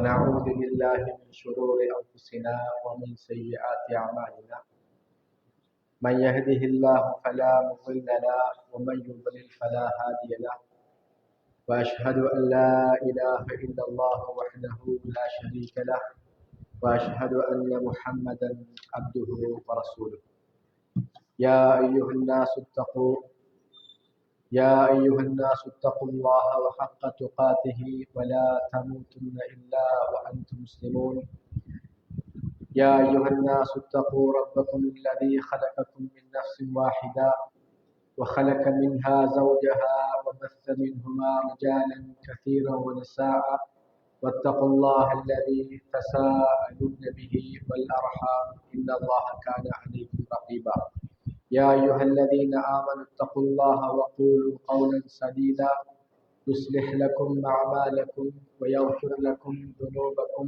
ونعوذ بالله من شرور أنفسنا ومن سيئات أعمالنا من يهده الله فلا مضل له ومن يضلل فلا هادي له وأشهد أن لا إله إلا الله وحده لا شريك له وأشهد أن محمدا عبده ورسوله يا أيها الناس اتقوا الله وحق تقاته ولا تموتن إلا وأنتم مسلمون يا أيها الناس اتقوا ربكم الذي خلقكم من نفس واحدة وخلق منها زوجها وبث منهما رجالا كثيرا ونساء واتقوا الله الذي تساءلون به والأرحام إن الله كان عليكم رقيبا يا أيها الذين آمنوا اتقوا الله وقولوا قولا سديدا يصلح لكم أعمالكم ويغفر لكم ذنوبكم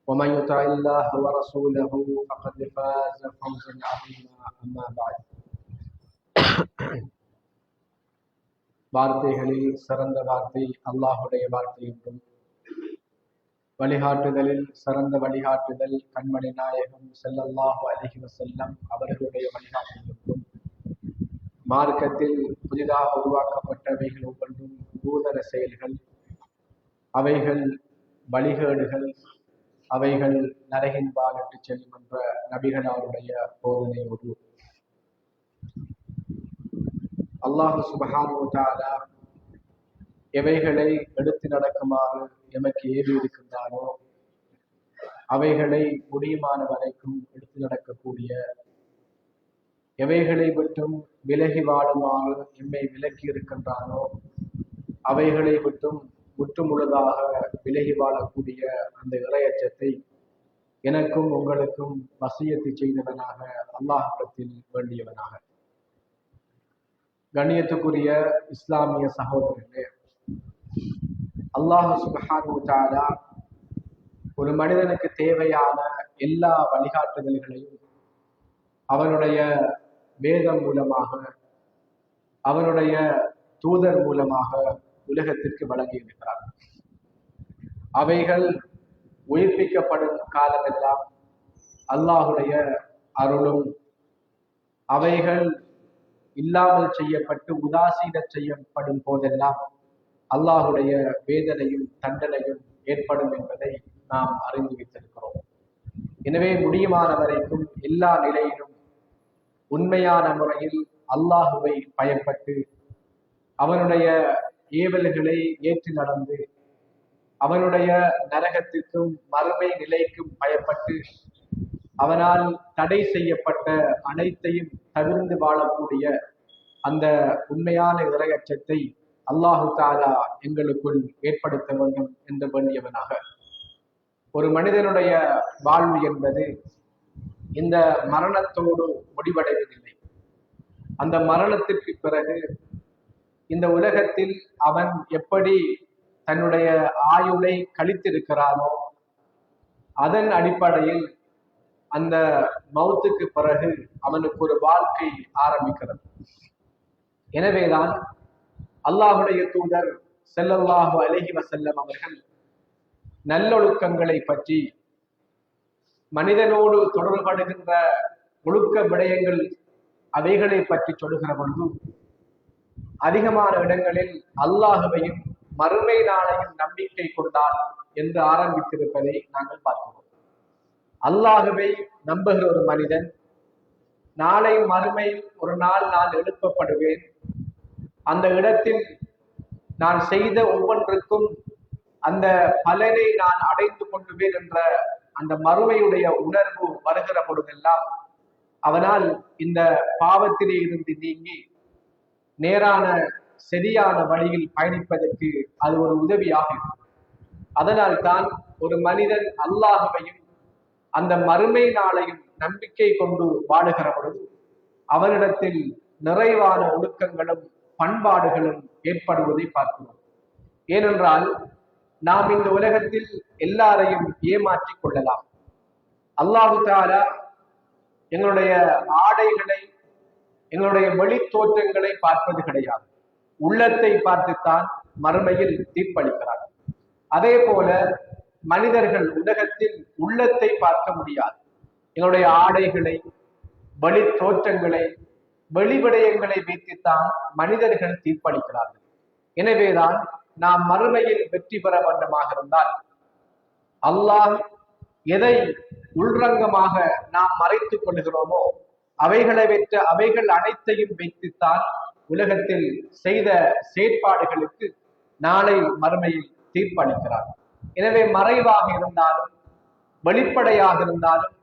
ومن يطع الله ورسوله فقد فاز فوزا عظيما أما بعد வார்த்தைகளில் சிறந்த வார்த்தை அல்லாஹுடைய வார்த்தை என்றும் வழிகாட்டுதலில் சிறந்த வழிகாட்டுதல் கண்மணி நாயகம் ஸல்லல்லாஹு அலைஹி வஸல்லம் அவர்களுடைய வழிகாட்டுதல் என்றும் மார்க்கத்தில் புதிதாக உருவாக்கப்பட்டவைகள் ஒவ்வொன்றும் நூதன செயல்கள், அவைகள் வழிகேடுகள், அவைகள் நரகின்பால் என்று செல்லும் என்ற நபிகளாருடைய போதனையோடு அல்லாஹ் சுப்ஹானஹு வ தஆலா எவைகளை எடுத்து நடக்குமாறு எமக்கு ஏவி இருக்கின்றானோ அவைகளை முடியுமான வரைக்கும் எடுத்து நடக்கக்கூடிய, எவைகளை விட்டும் விலகி வாழுமாறு எம்மை விலக்கி இருக்கின்றானோ அவைகளை விட்டும் முற்று முழுதாக விலகி வாழக்கூடிய அந்த இறையச்சத்தை எனக்கும் உங்களுக்கும் வசியத்து செய்தவனாக அல்லாஹ்விடத்தில் வேண்டியவனாக. கண்ணியத்துக்குரிய இஸ்லாமிய சகோதரர்களே, அல்லாஹ் சுப்ஹானஹு வ தஆலா ஒரு மனிதனுக்கு தேவையான எல்லா வழிகாட்டுதல்களையும் அவனுடைய வேதம் மூலமாக, அவனுடைய தூதர் மூலமாக உலகத்திற்கு வழங்கி இருக்கிறார். அவைகள் உயிர்ப்பிக்கப்படும் காலமெல்லாம் அல்லாஹுடைய அருளும், அவைகள் இல்லாமல் செய்யப்பட்டு உதாசீன செய்யப்படும் போதெல்லாம் அல்லாஹுடைய வேதனையும் தண்டனையும் ஏற்படும் என்பதை நாம் அறிந்து வைத்திருக்கிறோம். எனவே முடியுமான வரைக்கும் எல்லா நிலையிலும் உண்மையான முறையில் அல்லாஹுவை பயப்பட்டு அவனுடைய ஏவல்களை ஏற்று நடந்து அவனுடைய நரகத்திற்கும் மறுமை நிலைக்கும் பயப்பட்டு அவனால் தடை செய்யப்பட்ட அனைத்தையும் தவிர்ந்து வாழக்கூடிய அந்த உண்மையான இறையச்சத்தை அல்லாஹு தஆலா எங்களுக்குள் ஏற்படுத்த வேண்டும் என்று வேண்டியவனாக. ஒரு மனிதனுடைய வாழ்வு என்பது இந்த மரணத்தோடு முடிவடைவதில்லை. அந்த மரணத்திற்கு பிறகு இந்த உலகத்தில் அவன் எப்படி தன்னுடைய ஆயுளை கழித்திருக்கிறானோ அதன் அடிப்படையில் அந்த மௌத்துக்கு பிறகு அவனுக்கு ஒரு வாழ்க்கை ஆரம்பிக்கிறது. எனவேதான் அல்லாஹுடைய தூதர் ஸல்லல்லாஹு அலைஹி வஸல்லம் அவர்கள் நல்லொழுக்கங்களை பற்றி, மனிதனோடு தொடர்படுகின்ற ஒழுக்க விடயங்கள் அவைகளை பற்றி சொல்லுகிற பொழுது அதிகமான இடங்களில் அல்லாஹுவையும் மறுமை நாளையும் நம்பிக்கை கொண்டால் என்று ஆரம்பித்திருப்பதை நாங்கள் பார்க்கிறோம். அல்லாஹுவை நம்புகிற ஒரு மனிதன் நாளை மறுமை ஒரு நாள் நான் எழுப்பப்படுவேன், அந்த இடத்தில் நான் செய்த ஒவ்வொன்றுக்கும் அந்த பலனை நான் அடைந்து கொள்வேன் என்ற அந்த மறுமையுடைய உணர்வு வருகிற பொழுதெல்லாம் அவனால் இந்த பாவத்திலே இருந்து நீங்கி நேரான சரியான வழியில் பயணிப்பதற்கு அது ஒரு உதவியாக இருக்கும். அதனால் தான் ஒரு மனிதன் அல்லாஹுவையும் அந்த மறுமை நாளையும் நம்பிக்கை கொண்டு வாழுகிற பொழுது அவனிடத்தில் நிறைவான ஒழுக்கங்களும் பண்பாடுகளும் ஏற்படுவதை பார்க்கிறோம். ஏனென்றால் நாம் இந்த உலகத்தில் எல்லாரையும் ஏமாற்றிக் கொள்ளலாம். அல்லாஹு தஆலா எங்களுடைய ஆடைகளை, எங்களுடைய வெளி தோற்றங்களை பார்ப்பது கிடையாது, உள்ளத்தை பார்த்துத்தான் மறுமையில் தீர்ப்பளிக்கிறார். அதே போல மனிதர்கள் உலகத்தில் உள்ளத்தை பார்க்க முடியாது. எங்களுடைய ஆடைகளை, வெளி தோற்றங்களை, வெளிவிடயங்களை வைத்துத்தான் மனிதர்கள் தீர்ப்பளிக்கிறார்கள். எனவேதான் நாம் மறுமையில் வெற்றி பெற வேண்டுமாக இருந்தால் அல்லாஹ் எதை உள்ரங்கமாக நாம் மறைத்துக் கொள்கிறோமோ அவைகள் அனைத்தையும் வைத்துத்தான் உலகத்தில் செய்த செயற்பாடுகளுக்கு நாளை மறுமையில் தீர்ப்பளிக்கிறார். எனவே மறைவாக இருந்தாலும் வெளிப்படையாக இருந்தாலும்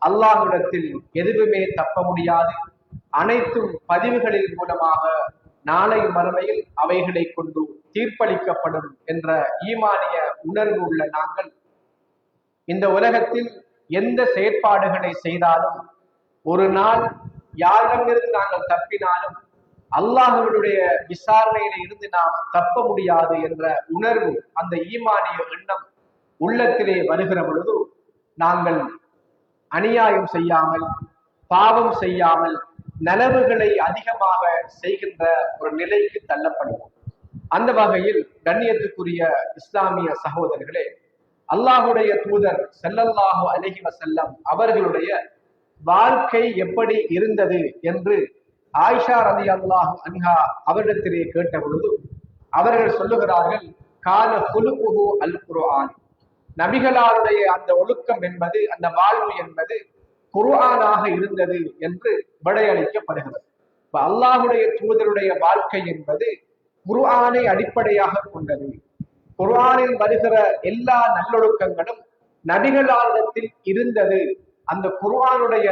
அல்லாஹ்விடத்தில் எதுவுமே தப்ப முடியாது. அனைத்தும் பதிவுகளின் மூலமாக நாளை மறுமையில் அவைகளை கொண்டு தீர்ப்பளிக்கப்படும் என்ற ஈமானிய உணர்வு உள்ள நாங்கள் இந்த உலகத்தில் எந்த செயற்பாடுகளை செய்தாலும் ஒரு நாள் யாரிடமிருந்து நாங்கள் தப்பினாலும் அல்லாஹ்வுடைய விசாரணையில இருந்து நாம் தப்ப முடியாது என்ற உணர்வு, அந்த ஈமானிய எண்ணம் உள்ளத்திலே வருகிற பொழுது நாங்கள் அநியாயம் செய்யாமல், பாவம் செய்யாமல், நலவுகளை அதிகமாக செய்கின்ற ஒரு நிலைக்கு தள்ளப்படுவோம். அந்த வகையில் கண்ணியத்துக்குரிய இஸ்லாமிய சகோதரர்களே, அல்லாஹுடைய தூதர் ஸல்லல்லாஹு அலைஹி வஸல்லம் அவர்களுடைய வாழ்க்கை எப்படி இருந்தது என்று ஆயிஷா ரலியல்லாஹு அன்ஹா அவரிடத்திலே கேட்ட பொழுது அவர்கள் சொல்லுகிறார்கள், கான குலுகுஹு அல் குர்ஆன், நபிகளாருடைய அந்த ஒழுக்கம் என்பது, அந்த வாழ்வு என்பது குர்ஆனாக இருந்தது என்று விடையளிக்கப்படுகிறது. இப்ப அல்லாஹுடைய தூதருடைய வாழ்க்கை என்பது குர்ஆனை அடிப்படையாக கொண்டது. குர்ஆனில் வருகிற எல்லா நல்லொழுக்கங்களும் நபிகளாரிடத்தில் இருந்தது. அந்த குர்ஆனுடைய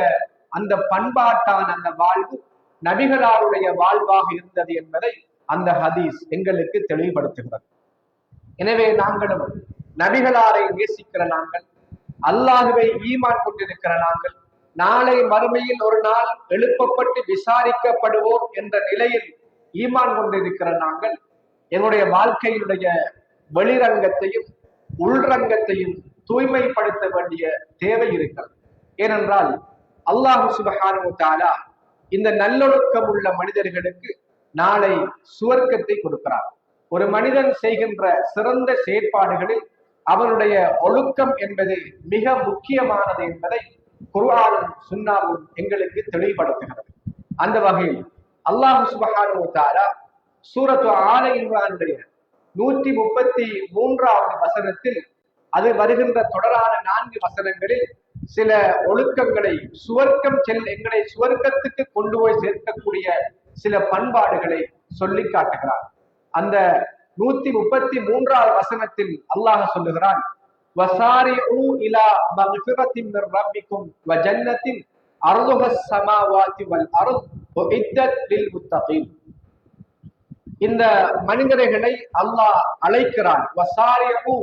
அந்த பண்பாட்டான அந்த வாழ்வு நபிகளாருடைய வாழ்வாக இருந்தது என்பதை அந்த ஹதீஸ் எங்களுக்கு தெளிவுபடுத்துகிறது. எனவே நாங்களும் நபிகளாரை நேசிக்கிற நாங்கள், அல்லாஹுவை ஈமான் கொண்டிருக்கிற நாங்கள், நாளை மறுமையில் ஒரு நாள் எழுப்பப்பட்டு விசாரிக்கப்படுவோம் என்ற நிலையில் ஈமான் கொண்டிருக்கிற நாங்கள் எங்களுடைய வாழ்க்கையினுடைய வெளிரங்கத்தையும் உள்ரங்கத்தையும் தூய்மைப்படுத்த வேண்டிய தேவை இருக்கிறது. ஏனென்றால் அல்லாஹு சுப்ஹானஹு வ தஆலா இந்த நல்லொழுக்கம் உள்ள மனிதர்களுக்கு நாளை சுவர்க்கத்தை கொடுக்கிறார். ஒரு மனிதன் செய்கின்ற சிறந்த செயற்பாடுகளில் அவனுடைய ஒழுக்கம் என்பது மிக முக்கியமானது என்பதை குர்ஆனும் சுன்னாவும் எங்களுக்கு தெளிவுபடுத்துகிறது. அந்த வகையில் அல்லாஹ் சுப்ஹானஹு வ தஆலா சூரத்து ஆல இம்ரானுடைய 133வது வசனத்தில் அது வருகின்ற தொடரான 4 வசனங்களில் சில ஒழுக்கங்களை எங்களை சுவர்க்கத்துக்கு கொண்டு போய் சேர்க்கக்கூடிய சில பண்பாடுகளை சொல்லி காட்டுகிறார். அந்த 133வது வசனத்தில் அல்லாஹ் சொல்லுகிறான், வசாரிஉ இலா மக்ஃபிரத்தின் மிர் ரப்பிக்கும் வ ஜன்னத்தின் அர்துஹஸ் ஸமாவாதி வல் அர்த் உஇத்தத் லில் முத்தகீன். இந்த மனிதர்களை அல்லாஹ் அழைக்கிறான். வசாரிஉ,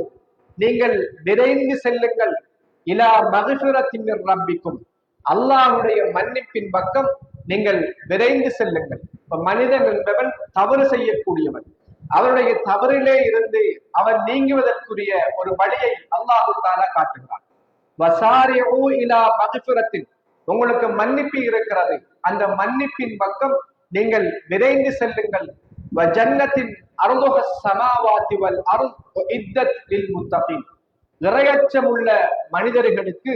நீங்கள் விரைந்து செல்லுங்கள், இலா மக்ஃபிரத்தின் மிர் ரப்பிக்கும், அல்லாஹ்வுடைய மன்னிப்பின் பக்கம் நீங்கள் விரைந்து செல்லுங்கள். இப்ப மனிதன் என்பவன் தவறு செய்யக்கூடியவன். அவருடைய தவறிலே இருந்து அவன் நீங்குவதற்குரிய ஒரு வழியை அல்லாஹ் தஆலா காட்டுகிறான். வசாரிஉ இலா மக்ஃபிரத்தின், உங்களுக்கு மன்னிப்பு இருக்கிறது, அந்த மன்னிப்பின் பக்கம் நீங்கள் விரைந்து செல்லுங்கள். வ ஜன்னத்தின் அர்துஹஸ் ஸமாவாதி வல் அர்த் உஇத்தத் லில் முத்தகீன், இறையச்சம் உள்ள மனிதர்களுக்கு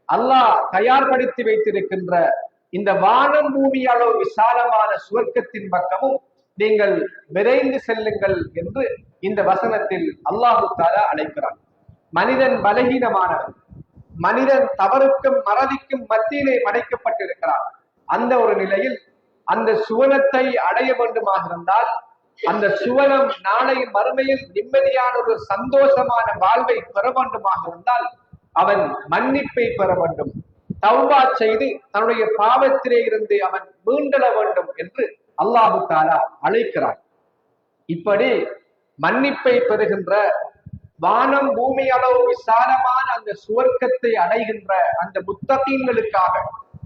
அல்லாஹ் தயார்படுத்தி வைத்திருக்கின்ற இந்த வானம் பூமி அளவு விசாலமான சுவர்க்கத்தின் பக்கமும் நீங்கள் விரைந்து செல்லுங்கள் என்று இந்த வசனத்தில் அல்லாஹ் தஆலா அழைக்கிறான். மனிதன் பலகீனமானவன், மனிதன் தவறுக்கும் மறதிக்கும் மத்தியிலே படைக்கப்பட்டிருக்கிறான். அந்த ஒரு நிலையில் அந்த சுவனத்தை அடைய வேண்டுமாக இருந்தால், அந்த சுவனம் நாளை மறுமையில் நிம்மதியான ஒரு சந்தோஷமான வாழ்வை பெற வேண்டுமாக இருந்தால் அவன் மன்னிப்பை பெற வேண்டும், தௌபா செய்து தன்னுடைய பாவத்திலே இருந்து அவன் மீண்டெழ வேண்டும் என்று அல்லாஹு தஆலா அழைக்கிறான். இப்படி மன்னிப்பை பெறுகின்ற வானம் பூமி அளவு விசாலமான அந்த சுவர்க்கத்தை அடைகின்ற அந்த முத்தகீன்களுக்காக,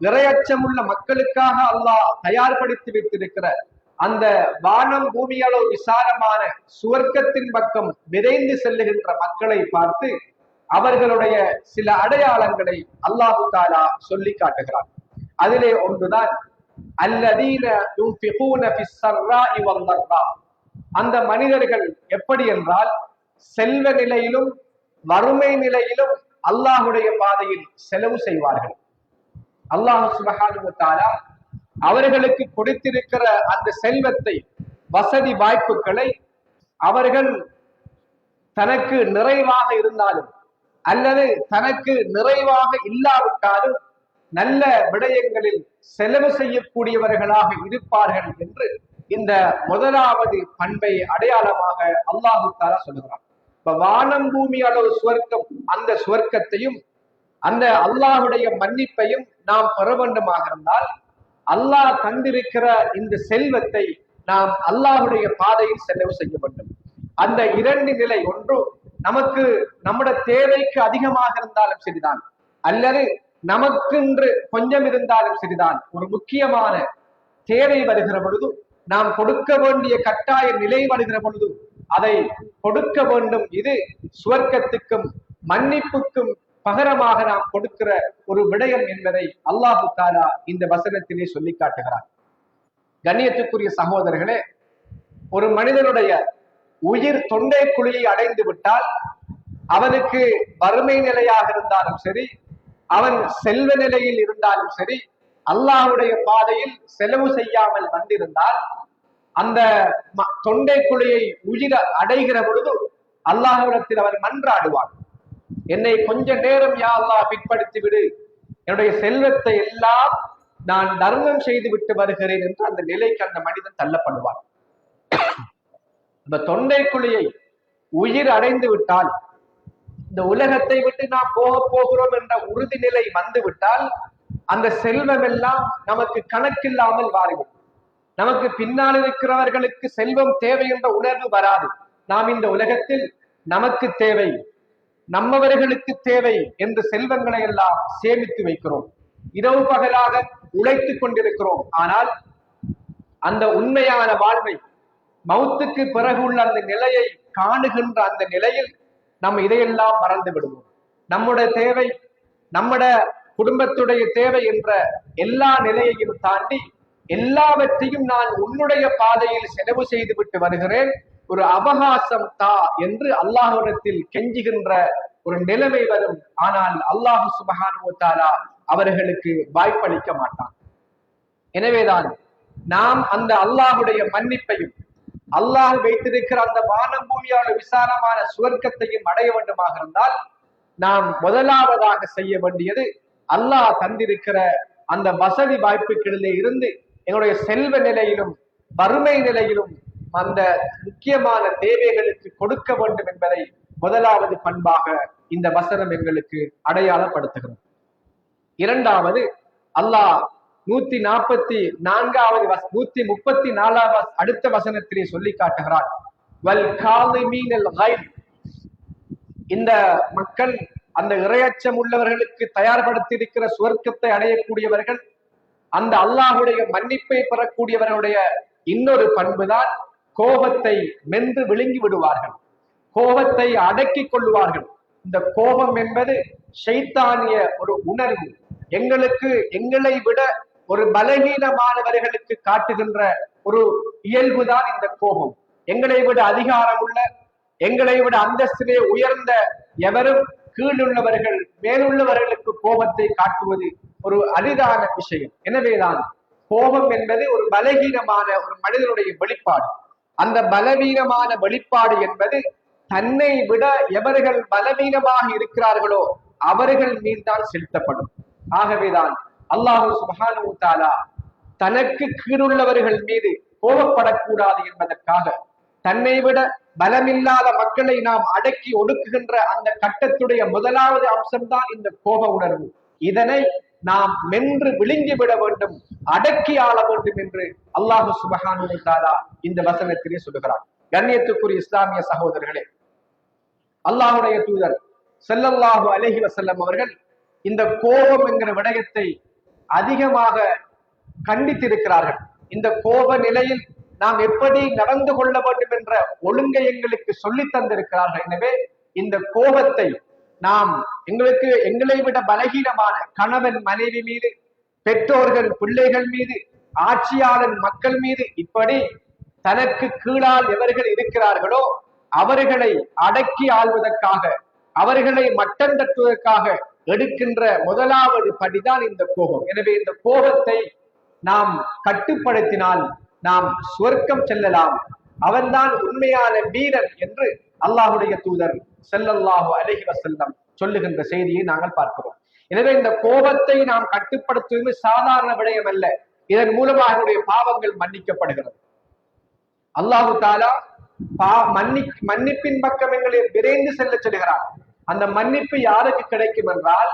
இறையச்சமுள்ள மக்களுக்காக அல்லாஹ் தயார்படுத்தி வைத்திருக்கிற அந்த வானம் பூமி அளவு விசாலமான சுவர்க்கத்தின் பக்கம் விரைந்து செல்லுகின்ற மக்களை பார்த்து அவர்களுடைய சில அடையாளங்களை அல்லாஹு தஆலா சொல்லி காட்டுகிறார். அதிலே ஒன்றுதான் அல்லதீன யுன்ஃபிகூன ஃபிஸ் ஸர்ராஇ வல் ضர்ரா. அந்த மனிதர்கள் எப்படி என்றால், செல்வ நிலையிலும் வறுமை நிலையிலும் அல்லாஹுடைய பாதையில் செலவு செய்வார்கள். அல்லாஹ் சுப்ஹானஹு வ தஆலா அவர்களுக்கு கொடுத்திருக்கிற அந்த செல்வத்தை, வசதி வாய்ப்புகளை அவர்கள் தனக்கு நிறைவாக இருந்தாலும் அல்லது தனக்கு நிறைவாக இல்லாவிட்டாலும் நல்ல விடயங்களில் செலவு செய்யக்கூடியவர்களாக இருப்பார்கள் என்று இந்த முதலாவது பண்பை அடையாளமாக அல்லாஹு தஆலா சொல்லுகிறார். இப்ப வானம் பூமி அளவு சுவர்க்கம், அந்த சுவர்க்கத்தையும் அந்த அல்லாஹுடைய மன்னிப்பையும் நாம் பெற வேண்டுமாக இருந்தால் அல்லாஹ் தந்திருக்கிற இந்த செல்வத்தை நாம் அல்லாஹுடைய பாதையில் செலவு செய்ய வேண்டும். அந்த இரண்டு நிலை, ஒன்று நமக்கு நம்முடைய தேவைக்கு அதிகமாக இருந்தாலும் சரிதான், அல்லது நமக்கென்று கொஞ்சம் இருந்தாலும் சரிதான், ஒரு முக்கியமான தேவை வருகிற பொழுது, நாம் கொடுக்க வேண்டிய கட்டாய நிலை வருகிற பொழுது அதை கொடுக்க வேண்டும். இது சுவர்க்கத்துக்கும் மன்னிப்புக்கும் பகரமாக நாம் கொடுக்கிற ஒரு விடயம் என்பதை அல்லாஹு தஆலா இந்த வசனத்திலே சொல்லி காட்டுகிறார். கண்ணியத்துக்குரிய சகோதரர்களே, ஒரு மனிதனுடைய உயிர் தொண்டை குழியை அடைந்து விட்டால் அவனுக்கு வறுமை நிலையாக இருந்தாலும் சரி, அவன் செல்வ நிலையில் இருந்தாலும் சரி, அல்லாஹ்வுடைய பாதையில் செலவு செய்யாமல் வந்திருந்தால் அந்த தொண்டை குழியை உயிர அடைகிற பொழுது அல்லாஹ்விடத்தில் அவர் மன்றாடுவான், என்னை கொஞ்ச நேரம் யா அல்லாஹ் பிற்படுத்தி விடு, என்னுடைய செல்வத்தை எல்லாம் நான் தர்மம் செய்து விட்டு வருகிறேன் என்று அந்த நிலைக்கு அந்த மனிதன் தள்ளப்படுவான். இந்த தொண்டை குழியை உயிர் அடைந்து விட்டால், இந்த உலகத்தை விட்டு நாம் போகிறோம் என்ற உறுதி நிலை வந்து விட்டால் அந்த செல்வம் எல்லாம் நமக்கு கணக்கில்லாமல் மாறிவிடும். நமக்கு பின்னால் இருக்கிறவர்களுக்கு செல்வம் தேவை என்ற உணர்வு வராது. நாம் இந்த உலகத்தில் நமக்கு தேவை, நம்மவர்களுக்கு தேவை என்று செல்வங்களை எல்லாம் சேமித்து வைக்கிறோம், இரவு பகலாக உழைத்துக் கொண்டிருக்கிறோம். ஆனால் அந்த உண்மையான வாழ்வை, மௌத்துக்கு பிறகு உள்ள அந்த நிலையை காணுகின்ற அந்த நிலையில் நம்ம இதையெல்லாம் மறந்து விடுவோம். நம்முடைய தேவை, நம்முடைய குடும்பத்துடைய தேவை என்ற எல்லா நிலையையும் தாண்டி எல்லாவற்றையும் நான் உன்னுடைய பாதையில் செலவு செய்து விட்டு வருகிறேன், ஒரு அபகாசம் தா என்று அல்லாஹ்விடத்தில் கெஞ்சுகின்ற ஒரு நிலைமை வரும். ஆனால் அல்லாஹ் சுப்ஹானஹு வ தஆலா அவர்களுக்கு வாய்ப்பளிக்க மாட்டான். எனவேதான் நாம் அந்த அல்லாஹுடைய மன்னிப்பையும் அல்லாஹ் வைத்திருக்கிற அந்த வானம் பூமியான விசாலமான சுவர்க்கத்தையும் அடைய வேண்டுமாக இருந்தால் நாம் முதலாவதாக செய்ய வேண்டியது அல்லாஹ் தந்திருக்கிற அந்த வசதி வாய்ப்புகளிலே இருந்து எங்களுடைய செல்வ நிலையிலும் வறுமை நிலையிலும் அந்த முக்கியமான தேவைகளுக்கு கொடுக்க வேண்டும் என்பதை முதலாவது பண்பாக இந்த வசனம் எங்களுக்கு அடையாளப்படுத்துகிறது. இரண்டாவது, அல்லாஹ் 144வது 134வது அடுத்த வசனத்திலே சொல்லி காட்டுகிறார், வல் காலிமீனல் கைல். இந்த மக்கள் அந்த இறையச்சம் உள்ளவர்களுக்கு தயார்படுத்தியிருக்கிற சுவர்க்கத்தை அடையக்கூடியவர்கள், அந்த அல்லாஹுடைய மன்னிப்பை பெறக்கூடியவர்களுடைய இன்னொரு பண்புதான் கோபத்தை மென்று விழுங்கி விடுவார்கள், கோபத்தை அடக்கிக் கொள்வார்கள். இந்த கோபம் என்பது ஷைத்தானிய ஒரு உணர்வு, எங்களை விட ஒரு பலகீனமானவர்களுக்கு காட்டுகின்ற ஒரு இயல்புதான் இந்த கோபம். எங்களை விட அதிகாரம் உள்ள, எங்களை விட அந்தஸ்திலே உயர்ந்த எவரும் கீழுள்ளவர்கள் மேலுள்ளவர்களுக்கு கோபத்தை காட்டுவது ஒரு அரிதான விஷயம். எனவேதான் கோபம் என்பது ஒரு பலகீனமான ஒரு மனிதனுடைய வெளிப்பாடு. அந்த பலவீனமான வெளிப்பாடு என்பது தன்னை விட எவர்கள் பலவீனமாக இருக்கிறார்களோ அவர்கள் மீதுதான் செலுத்தப்படும். ஆகவேதான் அல்லாஹ் சுப்ஹானஹு வ தஆலா தனக்கு கீழுள்ளவர்கள் மீது கோபப்படக்கூடாது என்பதற்காக தன்னை விட பலமில்லாத மக்களை நாம் அடக்கி ஒடுக்குகின்ற அந்த கட்டத்துடைய முதலாவது அம்சம்தான் இந்த கோப உணர்வு. இதனை நாம் மென்று விழுங்கி விட வேண்டும், அடக்கி ஆள வேண்டும் என்று அல்லாஹ் சுப்ஹானஹு வ தஆலா இந்த வசனத்திலே சொல்லுகிறார். கண்ணியத்துக்குரிய இஸ்லாமிய சகோதரர்களே, அல்லாஹுடைய தூதர் ஸல்லல்லாஹு அலைஹி வஸல்லம் அவர்கள் இந்த கோபம் என்கிற விடயத்தை அதிகமாக கண்டித்திருக்கிறார்கள். இந்த கோப நிலையில் நாம் எப்படி நடந்து கொள்ள வேண்டும் என்ற ஒழுங்கை எங்களுக்கு சொல்லி தந்திருக்கிறார்கள். எனவே இந்த கோபத்தை நாம் எங்களை விட பலகீனமான கணவன் மனைவி மீது, பெற்றோர்கள் பிள்ளைகள் மீது, ஆட்சியாளன் மக்கள் மீது, இப்படி தனக்கு கீழால் எவர்கள் இருக்கிறார்களோ அவர்களை அடக்கி ஆள்வதற்காக அவர்களை மட்டம் தட்டுவதற்காக எடுக்கின்ற முதலாவது படிதான் இந்த கோபம். எனவே இந்த கோபத்தை நாம் கட்டுப்படுத்தினால் நாம் சுவர்க்கம் செல்லலாம். அவன்தான் உண்மையான வீரன் என்று அல்லாஹுடைய தூதர் ஸல்லல்லாஹு அலைஹி வஸல்லம் சொல்லுகின்ற செய்தியை நாங்கள் பார்க்கிறோம். எனவே இந்த கோபத்தை நாம் கட்டுப்படுத்துவது சாதாரண விடயம் அல்ல. இதன் மூலமாக அவருடைய பாவங்கள் மன்னிக்கப்படுகிறது. அல்லாஹு தாலா மன்னிப்பின் பக்கம் எங்களை விரைந்து செல்ல சொல்கிறார். அந்த மன்னிப்பு யாருக்கு கிடைக்கும் என்றால்,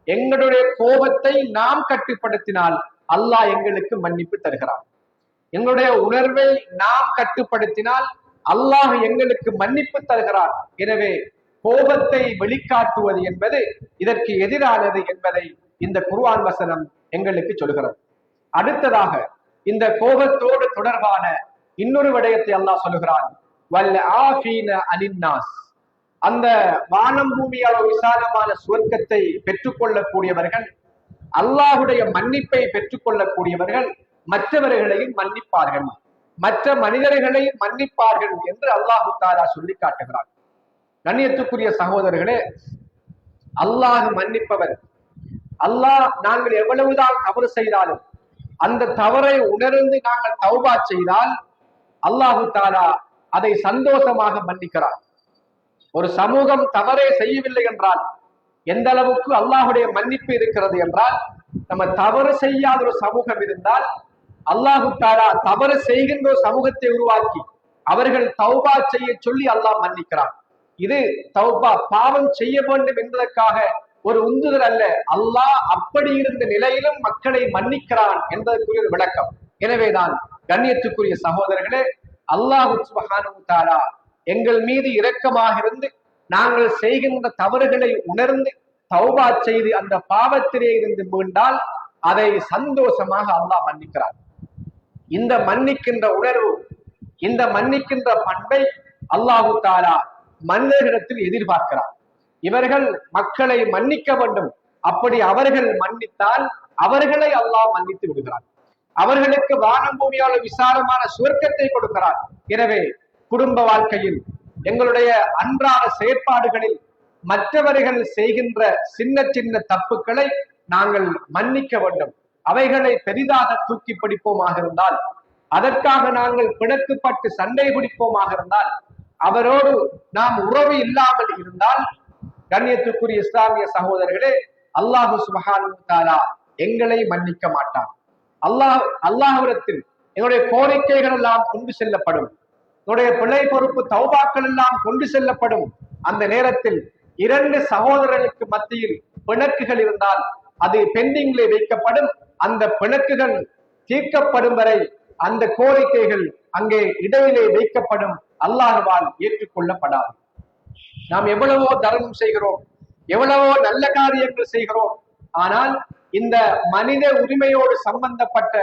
எங்களுடைய கோபத்தை நாம் கட்டுப்படுத்தினால் அல்லாஹ் எங்களுக்கு மன்னிப்பு தருகிறார். எங்களுடைய உணர்வை நாம் கட்டுப்படுத்தினால் அல்லாஹ் எங்களுக்கு மன்னிப்பு தருகிறார். எனவே கோபத்தை வெளிக்காட்டுவது என்பது இதற்கு எதிரானது என்பதை இந்த குர்ஆன் வசனம் எங்களுக்கு சொல்கிறது. அடுத்ததாக இந்த கோபத்தோடு தொடர்பான இன்னொரு விடயத்தை அல்லாஹ் சொல்லுகிறான். வல் ஆஃபீன அனின் நாஸ். அந்த வானம் பூமியால் விசாலமான சுவர்க்கத்தை பெற்றுக்கொள்ளக்கூடியவர்கள், அல்லாஹுடைய மன்னிப்பை பெற்றுக்கொள்ளக்கூடியவர்கள் மற்றவர்களையும் மன்னிப்பார்கள், மற்ற மனிதர்களையும் மன்னிப்பார்கள் என்று அல்லாஹு தாலா சொல்லி காட்டுகிறார். கண்ணியத்துக்குரிய சகோதரர்களே, அல்லாஹ் மன்னிப்பவர். அல்லாஹ் நாங்கள் எவ்வளவுதான் தவறு செய்தாலும் அந்த தவறை உணர்ந்து நாங்கள் தௌபா செய்தால் அல்லாஹு தாலா அதை சந்தோஷமாக மன்னிக்கிறார். ஒரு சமூகம் தவறே செய்யவில்லை என்றால் எந்த அளவுக்கு அல்லாஹுடைய மன்னிப்பு இருக்கிறது என்றால், நம்ம தவறு செய்யாத ஒரு சமூகம் இருந்தால் அல்லாஹு தாலா தவறு செய்கின்ற ஒரு சமூகத்தை உருவாக்கி அவர்கள் தௌபா செய்ய சொல்லி அல்லாஹ் மன்னிக்கிறார். இது தௌபா பாவம் செய்ய வேண்டும் என்பதற்காக ஒரு உந்துதல் அல்ல. அல்லாஹ் அப்படி இருந்த நிலையிலும் மக்களை மன்னிக்கிறான் என்பதற்குரிய ஒரு விளக்கம். எனவேதான் கண்ணியத்துக்குரிய சகோதரர்களே, அல்லாஹ் சுப்ஹானஹு தஆலா எங்கள் மீது இரக்கமாக இருந்து நாங்கள் செய்கின்ற தவறுகளை உணர்ந்து தௌபா செய்து அந்த பாவத்திலே இருந்து மீண்டால் அதை சந்தோஷமாக அல்லாஹ் மன்னிக்கிறார். இந்த மன்னிக்கின்ற உணர்வு, இந்த மன்னிக்கின்ற பண்பை அல்லாஹு தஆலா மனிதர்களிடத்தில் எதிர்பார்க்கிறார். இவர்கள் மக்களை மன்னிக்க வேண்டும். அப்படி அவர்கள் மன்னித்தால் அவர்களை அல்லாஹ் மன்னித்து விடுகிறார். அவர்களுக்கு வானம் பூமியால விசாலமான சுவர்க்கத்தை கொடுக்கிறார். எனவே குடும்ப வாழ்க்கையில், எங்களுடைய அன்றாட செயற்பாடுகளில் மற்றவர்கள் செய்கின்ற சின்ன சின்ன தப்புக்களை நாங்கள் மன்னிக்க வேண்டும். அவைகளை பெரிதாக தூக்கி பிடிப்போமாக இருந்தால், அதற்காக நாங்கள் பிணக்குப்பட்டு சண்டை பிடிப்போமாக இருந்தால், அவரோடு நாம் உறவு இல்லாமல் இருந்தால், கண்ணியத்துக்குரிய இஸ்லாமிய சகோதரர்களே, அல்லாஹு சுப்ஹானஹு தஆலா எங்களை மன்னிக்க மாட்டான். அல்லாஹ்விடத்தில் எங்களுடைய கோரிக்கைகள் எல்லாம் கொண்டு செல்லப்படும். என்னுடைய பிழை பொறுப்பு தௌபாக்கள் எல்லாம் கொண்டு செல்லப்படும். அந்த நேரத்தில் இரண்டு சகோதரர்களுக்கு மத்தியில் பிணக்குகள் இருந்தால் அது பெண்டிங்கிலே வைக்கப்படும். அந்த பிணக்குகள் தீர்க்கப்படும் வரை அந்த கோரிக்கைகள் அங்கே இடையிலே வைக்கப்படும். அல்லாஹ்வால் ஏற்றுக்கொள்ளப்படாது. நாம் எவ்வளவோ தர்மம் செய்கிறோம், எவ்வளவோ நல்ல காரியங்கள் செய்கிறோம். ஆனால் இந்த மனித உரிமையோடு சம்பந்தப்பட்ட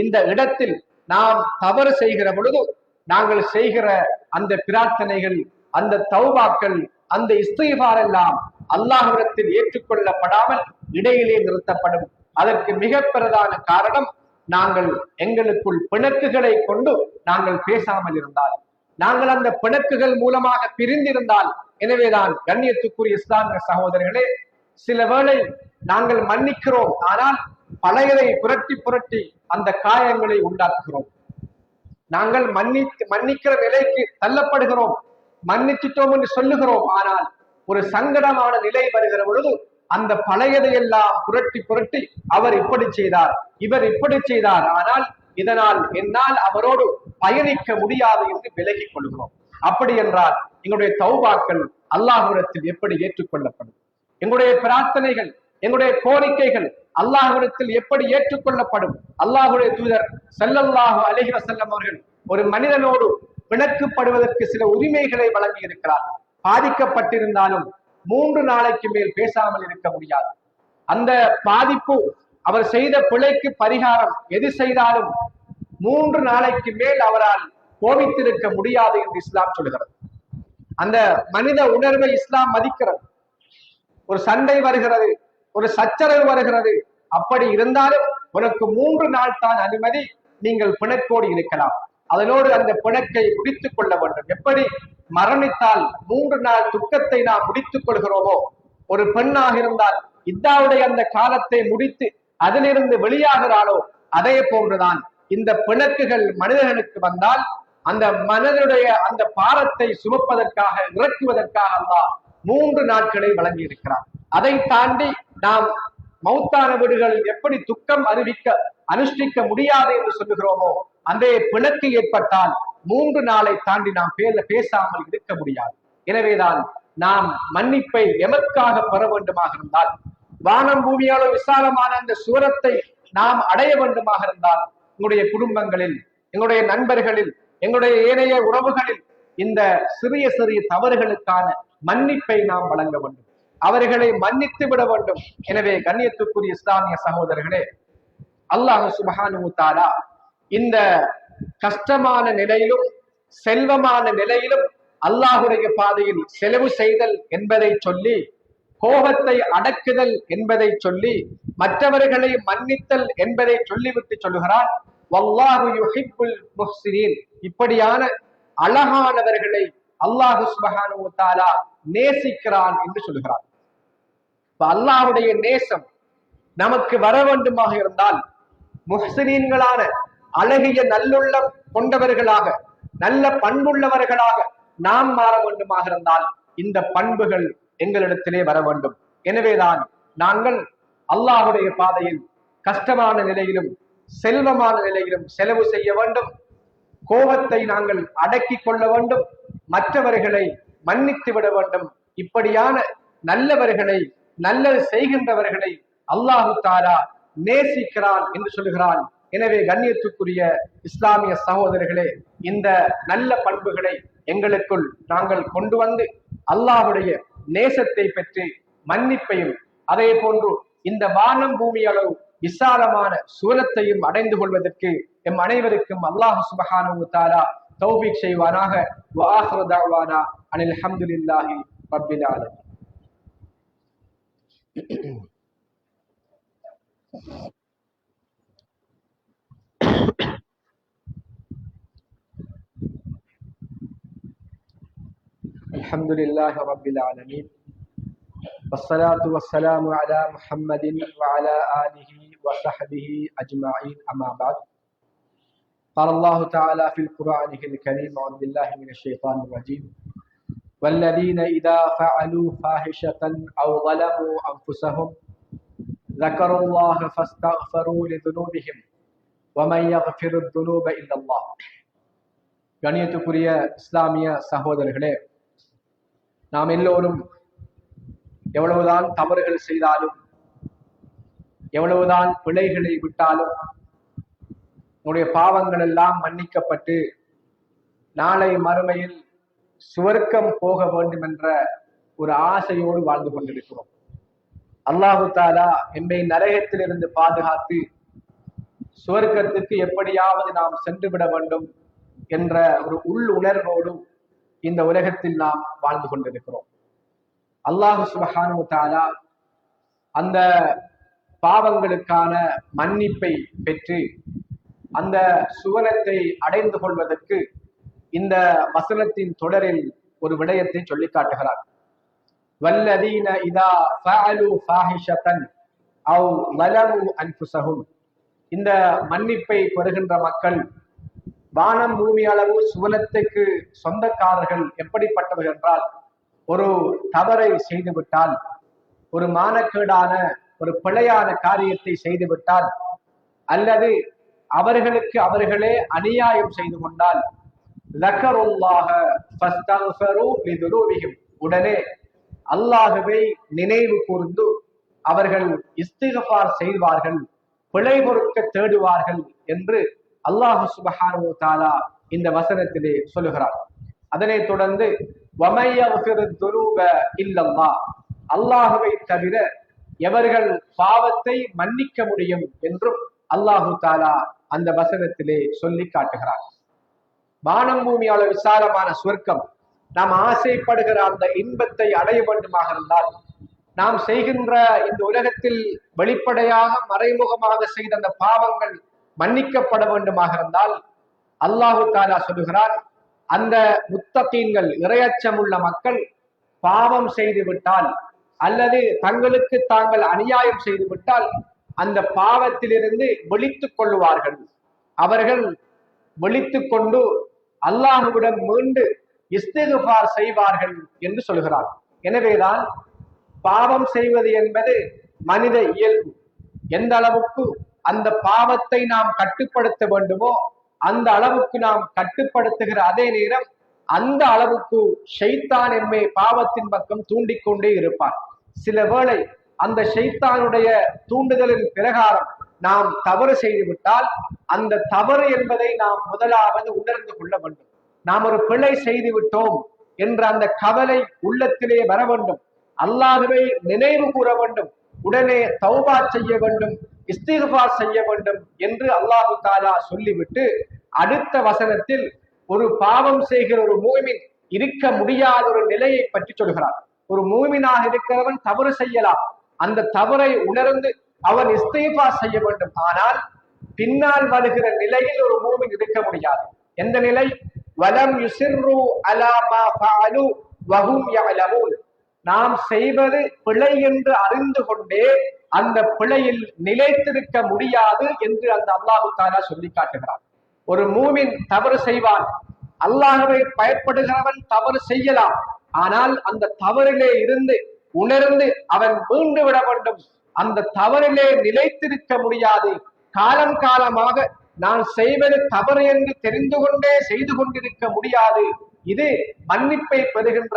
இந்த இடத்தில் நாம் தவறு செய்கிற பொழுது நாங்கள் செய்கிற அந்த பிரார்த்தனைகள், அந்த தௌபாக்கள், அந்த இஸ்திக்ஃபார் எல்லாம் அல்லாஹ்விடத்தில் ஏற்றுக்கொள்ளப்படாமல் இடையிலே நிறுத்தப்படும். அதற்கு மிக பிரதான காரணம், நாங்கள் எங்களுக்குள் பிணக்குகளை கொண்டு நாங்கள் பேசாமல் இருந்தால், நாங்கள் அந்த பிணக்குகள் மூலமாக பிரிந்திருந்தால். எனவேதான் கண்ணியத்துக்குரிய இஸ்லாமிய சகோதரர்களே, சில வேளை நாங்கள் மன்னிக்கிறோம், ஆனால் பழையதை புரட்டி புரட்டி அந்த காயங்களை உண்டாக்குகிறோம். நாங்கள் மன்னிக்கிற நிலைக்கு தள்ளப்படுகிறோம், மன்னிச்சிட்டோம் என்று சொல்லுகிறோம். ஆனால் ஒரு சங்கடமான நிலை வருகிற பொழுது அந்த பழையதையெல்லாம் புரட்டி புரட்டி அவர் இப்படி செய்தார், இவர் இப்படி செய்தார், ஆனால் இதனால் என்னால் அவரோடு பயணிக்க முடியாது என்று விலகிக் கொள்கிறோம். அப்படி என்றால் எங்களுடைய தௌபாக்கள் அல்லாஹ்விடத்தில் எப்படி ஏற்றுக்கொள்ளப்படும்? எங்களுடைய பிரார்த்தனைகள், எங்களுடைய கோரிக்கைகள் அல்லாஹ்விடத்தில் எப்படி ஏற்றுக்கொள்ளப்படும்? அல்லாஹ்வுடைய தூதர் ஸல்லல்லாஹு அலைஹி வஸல்லம் அவர்கள் ஒரு மனிதனோடு பிணக்குப்படுவதற்கு சில உரிமைகளை வழங்கி இருக்கிறார்கள். பாதிக்கப்பட்டிருந்தாலும் 3 நாளைக்கு மேல் பேசாமல் இருக்க முடியாது. அந்த பாதிப்பு, அவர் செய்த பிழைக்கு பரிகாரம் எது செய்தாலும் 3 நாளைக்கு மேல் அவரால் கோபித்திருக்க முடியாது என்று இஸ்லாம் சொல்கிறது. அந்த மனித உணர்வை இஸ்லாம் மதிக்கிறது. ஒரு சண்டை வருகிறது, ஒரு சச்சரவு வருகிறது, அப்படி இருந்தாலும் உனக்கு 3 நாள் தான் அனுமதி, நீங்கள் பிணக்கோடு இருக்கலாம். அதனோடு அந்த பிணக்கை முடித்துக் கொள்ள வேண்டும். எப்படி மரணித்தால் 3 நாள் துக்கத்தை நாம் முடித்துக் கொள்கிறோமோ, ஒரு பெண்ணாக இருந்தால் இத்தாவுடைய அந்த காலத்தை முடித்து அதிலிருந்து வெளியாகிறாளோ, அதே போன்றுதான் இந்த பிணக்குகள் மனிதர்களுக்கு வந்தால் அந்த மனிதனுடைய அந்த பாரத்தை சுமப்பதற்காக இறக்குவதற்காக அல்லாஹ் 3 நாட்களை வழங்கி இருக்கிறார். அதை தாண்டி நாம் மௌத்தான வீடுகளில் எப்படி துக்கம் அனுஷ்டிக்க முடியாது என்று சொல்லுகிறோமோ, அந்த பிணக்கு ஏற்பட்டால் 3 நாளை தாண்டி நாம் பேசாமல் இருக்க முடியாது. எனவேதான் நாம் மன்னிப்பை எமக்காக பெற வேண்டுமாக இருந்தால், வானம் பூமியாலோ விசாலமான அந்த சுவரத்தை நாம் அடைய வேண்டுமாக இருந்தால், எங்களுடைய குடும்பங்களில், எங்களுடைய நண்பர்களில், எங்களுடைய ஏனைய உறவுகளில் இந்த சிறிய சிறிய தவறுகளுக்கான மன்னிப்பை நாம் வழங்க வேண்டும், அவர்களை மன்னித்து விட வேண்டும். எனவே கண்ணியத்துக்குரிய இஸ்லாமிய சகோதரர்களே, அல்லாஹ் சுப்ஹானஹு வ தஆலா இந்த கஷ்டமான நிலையிலும் செல்வமான நிலையிலும் அல்லாஹுடைய பாதையில் செலவு செய்தல் என்பதை சொல்லி, கோபத்தை அடக்குதல் என்பதை சொல்லி, மற்றவர்களை மன்னித்தல் என்பதை சொல்லிவிட்டு சொல்லுகிறான், வல்லாஹு யுஹிப்புல் முஹ்சினீன். இப்படியான அழகானவர்களை அல்லாஹ் சுப்ஹானஹு வ தஆலா நேசிக்கிறான் என்று சொல்லுகிறான். அல்லாஹ்வுடைய நேசம் நமக்கு வர வேண்டுமாக இருந்தால், முஹ்சினீன்களான அழகிய நல்லுள்ளம் கொண்டவர்களாக, நல்ல பண்புள்ளவர்களாக நாம் மாற வேண்டுமாக இருந்தால் இந்த பண்புகள் எங்களிடத்திலே வர வேண்டும். எனவேதான் நாங்கள் அல்லாஹுடைய பாதையில் கஷ்டமான நிலையிலும் செல்வமான நிலையிலும் செலவு செய்ய வேண்டும், கோபத்தை நாங்கள் அடக்கி கொள்ள வேண்டும், மற்றவர்களை மன்னித்து விட வேண்டும். இப்படியான நல்லவர்களை, நல்லது செய்கின்றவர்களை அல்லாஹு தஆலா நேசிக்கிறான் என்று சொல்லுகிறான். எனவே கண்ணியத்துக்குரிய இஸ்லாமிய சகோதரர்களே, இந்த நல்ல பண்புகளை எங்களுக்குள் நாங்கள் கொண்டு வந்து அல்லாஹுடைய நேசத்தை பெற்று மன்னிப்பையும், அதே போன்று இந்த வானம் பூமி அளவு விசாலமான சுவனத்தையும் அடைந்து கொள்வதற்கு எம் அனைவருக்கும் அல்லாஹ் சுப்ஹானஹு வ தஆலா தௌஃபீக் செய்வானாக. வ ஆகிரு தஅவானா அனில் ஹம்துலில்லாஹி ரப்பில் ஆலமீன். الحمد لله رب العالمين والصلاة والسلام على محمد وعلى آله وصحبه أجمعين. أما بعد، قال الله تعالى في القرآن الكريم: أعوذ بالله من الشيطان الرجيم: والذين إذا فعلوا فاحشة أو ظلموا أنفسهم ذكروا الله فاستغفروا لذنوبهم ومن يغفر الذنوب إلا الله. கண்ணியத்துக்குரிய இஸ்லாமிய சகோதரர்களே, நாம் எல்லோரும் எவ்வளவுதான் தவறுகள் செய்தாலும், எவ்வளவுதான் பிழைகளை விட்டாலும், நம்முடைய பாவங்கள் எல்லாம் மன்னிக்கப்பட்டு நாளை மறுமையில் சுவர்க்கம் போக வேண்டும் என்ற ஒரு ஆசையோடு வாழ்ந்து கொண்டிருக்கிறோம். அல்லாஹு தஆலா எம்மை நரகத்திலிருந்து பாதுகாத்து சுவர்க்கத்துக்கு எப்படியாவது நாம் சென்று விட வேண்டும் என்ற ஒரு உள் உணர்வோடு இந்த உலகத்தில் நாம் வாழ்ந்து கொண்டிருக்கிறோம். அல்லாஹ் சுப்ஹானஹு வ தஆலா அந்த பாவங்களுக்கான மன்னிப்பை பெற்று அந்த சுவனத்தை அடைந்து கொள்வதற்கு இந்த வசனத்தின் தொடரில் ஒரு விடயத்தை சொல்லி காட்டுகிறார். வல்லதீன இதா ஃபஅலு ஃபாஹிஷத்தன் அவ் ஸலமு அன்ஃபுஸஹும். இந்த மன்னிப்பை பெறுகின்ற மக்கள் வானம் பூமி அளவு சுவனத்துக்கு சொந்தக்காரர்கள் எப்படிப்பட்டவர்கள் என்றால், ஒரு தவறை செய்துவிட்டால், ஒரு மானக்கேடான ஒரு பிழையான காரியத்தை செய்துவிட்டால், அல்லது அவர்களுக்கு அவர்களே அநியாயம் செய்து கொண்டால், ஸக்கருல்லாஹ ஃபஸ்தக்ஃபரு லிதுனூபிஹிம், உடனே அல்லாஹ்வை நினைவு கூர்ந்து அவர்கள் இஸ்திக்ஃபார் செய்வார்கள், பிழை பொறுக்க தேடுவார்கள் என்று அல்லாஹ் சுப்ஹானஹு வ தஆலா இந்த வசனத்திலே சொல்லுகிறார். அதனைத் தொடர்ந்து வமை யக்ஃபிரு துனூப இல்லல்லாஹ், அல்லாஹ்வை தவிர எவர்கள் பாவத்தை மன்னிக்க முடியும் என்றும் அல்லாஹு தஆலா அந்த வசனத்திலே சொல்லி காட்டுகிறார். வானம் பூமியால விசாலமான சுவர்க்கம், நாம் ஆசைப்படுகிற அந்த இன்பத்தை அடைய வேண்டுமாக இருந்தால், நாம் செய்கின்ற இந்த உலகத்தில் வெளிப்படையாக மறைமுகமாக செய்த அந்த பாவங்கள் மன்னிக்கப்பட வேண்டுமாக இருந்தால், அல்லாஹு தாலா சொல்லுகிறார், அந்த முத்தகீன்கள் இறையச்சமுள்ள மக்கள் பாவம் செய்து விட்டால் அல்லது தங்களுக்கு தாங்கள் அநியாயம் செய்து விட்டால் அந்த பாவத்திலிருந்து விழித்துக் கொள்ளுவார்கள். அவர்கள் விழித்துக் கொண்டு அல்லாஹுவிடம் மீண்டு இஸ்திக்ஃபார் செய்வார்கள் என்று சொல்கிறார். எனவேதான் பாவம் செய்வது என்பது மனித இயல்பு. எந்த அளவுக்கு அந்த பாவத்தை நாம் கட்டுப்படுத்த வேண்டுமோ அந்த அளவுக்கு நாம் கட்டுப்படுத்துகிற அதே நேரம் அந்த அளவுக்கு ஷைத்தான் எம்மை பாவத்தின் பக்கம் தூண்டிக்கொண்டே இருப்பார். சில வேளை அந்த ஷைத்தானுடைய தூண்டுதலின் பிரகாரம் நாம் தவறு செய்துவிட்டால் அந்த தவறு என்பதை நாம் முதலாவது உணர்ந்து கொள்ள வேண்டும். நாம் ஒரு பிழை செய்து விட்டோம் என்ற அந்த கவலை உள்ளத்திலே வர வேண்டும். அல்லாஹ்வை நினைவு கூற வேண்டும். உடனே தௌபா செய்ய வேண்டும், இஸ்திக்ஃபார் செய்ய வேண்டும் என்று அல்லாஹு தாலா சொல்லிவிட்டு அடுத்த வசனத்தில் ஒரு பாவம் செய்கிற ஒரு மூமின் இருக்க முடியாத ஒரு நிலையை பற்றி சொல்கிறார். ஒரு மூமினாக இருக்கிறவன் தவறு செய்யலாம், அந்த தவறை உணர்ந்து அவன் இஸ்திக்ஃபார் செய்ய வேண்டும். ஆனால் பின்னால் வருகிற நிலையில் ஒரு மூமின் இருக்க முடியாது. எந்த நிலை? வலம் யுசிர்ரு அலா மா ஃபஅலு வஹும் யஅலமூன். நாம் செய்வது பிழை என்று அறிந்து கொண்டே அந்த பிழையில் நிலைத்திருக்க முடியாது என்று அந்த அல்லாஹு தஆலா சொல்லி காட்டுகிறார். ஒரு மூமின் தவறு செய்வான், அல்லாஹ்வை பயப்படுகிறவன் தவறு செய்யலாம், ஆனால் அந்த தவறிலே இருந்து உணர்ந்து அவன் மீண்டு விட வேண்டும். அந்த தவறிலே நிலைத்திருக்க முடியாது. காலம் காலமாக நான் செய்வது தவறு என்று தெரிந்து கொண்டே செய்து கொண்டிருக்க முடியாது. இது மன்னிப்பை பெறுகின்ற,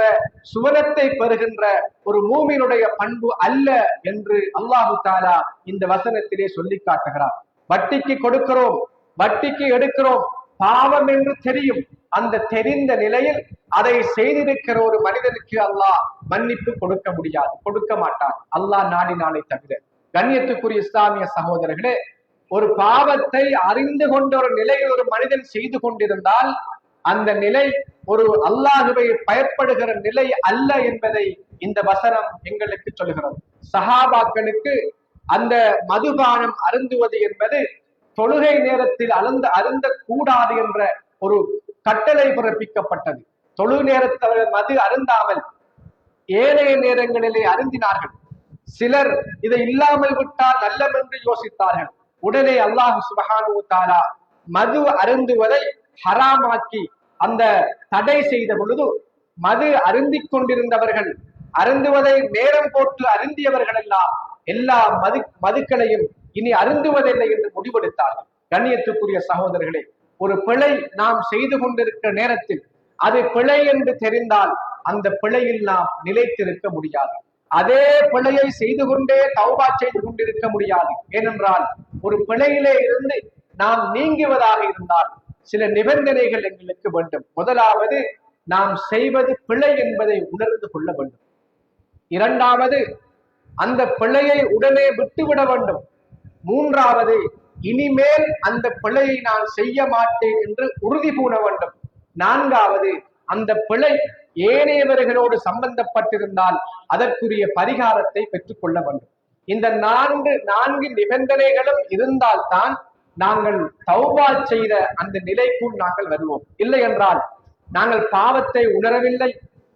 சுவனத்தை பெறுகின்ற ஒரு மூமினுடைய பண்பு அல்ல என்று அல்லாஹு தாலா இந்த வசனத்திலே சொல்லி காட்டுகிறார். வட்டிக்கு கொடுக்கிறோம், வட்டிக்கு எடுக்கிறோம், பாவம் என்று தெரியும். அந்த தெரிந்த நிலையில் அதை செய்திருக்கிற ஒரு மனிதனுக்கு அல்லாஹ் மன்னிப்பு கொடுக்க முடியாது, கொடுக்க மாட்டான், அல்லாஹ் நாடினாலே தவிர. கண்ணியத்துக்குரிய இஸ்லாமிய சகோதரர்களே, ஒரு பாவத்தை அறிந்து கொண்ட ஒரு நிலையில் ஒரு மனிதன் செய்து கொண்டிருந்தால் அந்த நிலை ஒரு அல்லாஹுவை பயப்படுகிற நிலை அல்ல என்பதை இந்த வசனம் எங்களுக்கு சொல்கிறது. சஹாபாக்களுக்கு அந்த மதுபானம் அருந்துவது என்பது தொழுகை நேரத்தில் அருந்த கூடாது என்ற ஒரு கட்டளை பிறப்பிக்கப்பட்டது. தொழு நேரத்தில் மது அருந்தாமல் ஏனைய நேரங்களிலே அருந்தினார்கள். சிலர் இதை இல்லாமல் விட்டால் நல்லம் என்று யோசித்தார்கள். உடனே அல்லாஹ் சுப்ஹானஹு வ தஆலா மது அருந்துவதை ஹராமாக்கி அந்த தடை செய்த பொழுது மது அருந்திக் கொண்டிருந்தவர்கள், அருந்துவதை நேரம் போட்டு அருந்தியவர்கள் எல்லாம் எல்லா மதுக்களையும் இனி அருந்துவதில்லை என்று முடிவெடுத்தார்கள். கண்ணியத்துக்குரிய சகோதரர்களே, ஒரு பிழை நாம் செய்து கொண்டிருக்கிற நேரத்தில் அது பிழை என்று தெரிந்தால் அந்த பிழையில் நாம் நிலைத்திருக்க முடியாது. அதே பிழையை செய்து கொண்டே தௌபா செய்து கொண்டிருக்க முடியாது. ஏனென்றால் ஒரு பிழையிலே இருந்து நாம் நீங்குவதாக இருந்தால் சில நிபந்தனைகள் எங்களுக்கு வேண்டும். முதலாவது, நாம் செய்வது பிழை என்பதை உணர்ந்து கொள்ள வேண்டும். இரண்டாவது, அந்த பிழையை உடனே விட்டுவிட வேண்டும். மூன்றாவது, இனிமேல் அந்த பிழையை நான் செய்ய மாட்டேன் என்று உறுதி பூண வேண்டும். நான்காவது, அந்த பிழை ஏனையவர்களோடு சம்பந்தப்பட்டிருந்தால் அதற்குரிய பரிகாரத்தை பெற்றுக் கொள்ள வேண்டும். இந்த நான்கு நிபந்தனைகளும் இருந்தால்தான் நாங்கள் தௌபா செய்த அந்த நிலைக்குள் நாங்கள் வருவோம். இல்லை என்றால் நாங்கள் பாவத்தை உணரவில்லை,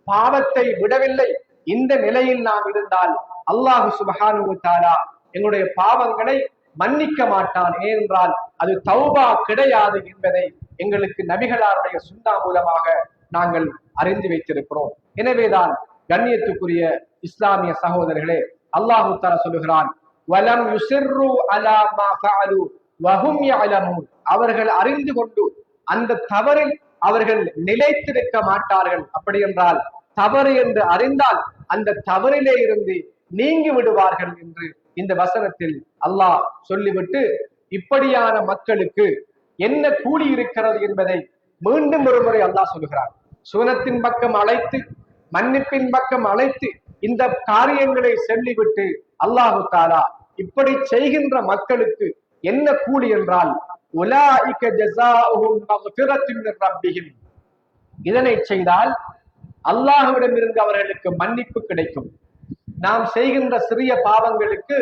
பாவத்தை விடவில்லை, இந்த நிலையில் நாம் இருந்தால் அல்லாஹு சுப்ஹானஹு வ தஆலா எங்களுடைய பாவங்களை மன்னிக்க மாட்டான். ஏனென்றால் அது தௌபா கிடையாது என்பதை எங்களுக்கு நபிகளாருடைய சுன்னா மூலமாக நாங்கள் அறிந்து வைத்திருக்கிறோம். எனவேதான் கண்ணியத்துக்குரிய இஸ்லாமிய சகோதரர்களே, அல்லாஹு தஆலா சொல்லுகிறான், வலம் யுசிர்ரு அலா மா ஃபஅலு வஹும் யஅலமூன். அவர்கள் அறிந்து கொண்டு அந்த தவறில் அவர்கள் நிலைத்திருக்க மாட்டார்கள். அப்படி என்றால் தவறு என்று அறிந்தால் அந்த தவறிலே இருந்து நீங்கி விடுவார்கள் என்று இந்த வசனத்தில் அல்லாஹ் சொல்லிவிட்டு இப்படியான மக்களுக்கு என்ன கூலி இருக்கிறது என்பதை மீண்டும் ஒரு முறை அல்லாஹ் சொல்கிறார். சுவனத்தின் பக்கம் அழைத்து, மன்னிப்பின் பக்கம் அழைத்து இந்த காரியங்களை சொல்லிவிட்டு அல்லாஹு தஆலா இப்படி செய்கின்ற மக்களுக்கு என்ன கூலி என்றால், உலாயிக ஜஸாஉஹும் மக்ஃபிரத்தும் மின் ரப்பிஹிம். இதனை செய்தால் அல்லாஹ்விடமிருந்து அவர்களுக்கு மன்னிப்பு கிடைக்கும். நாம் செய்கின்ற சிறிய பாவங்களுக்கு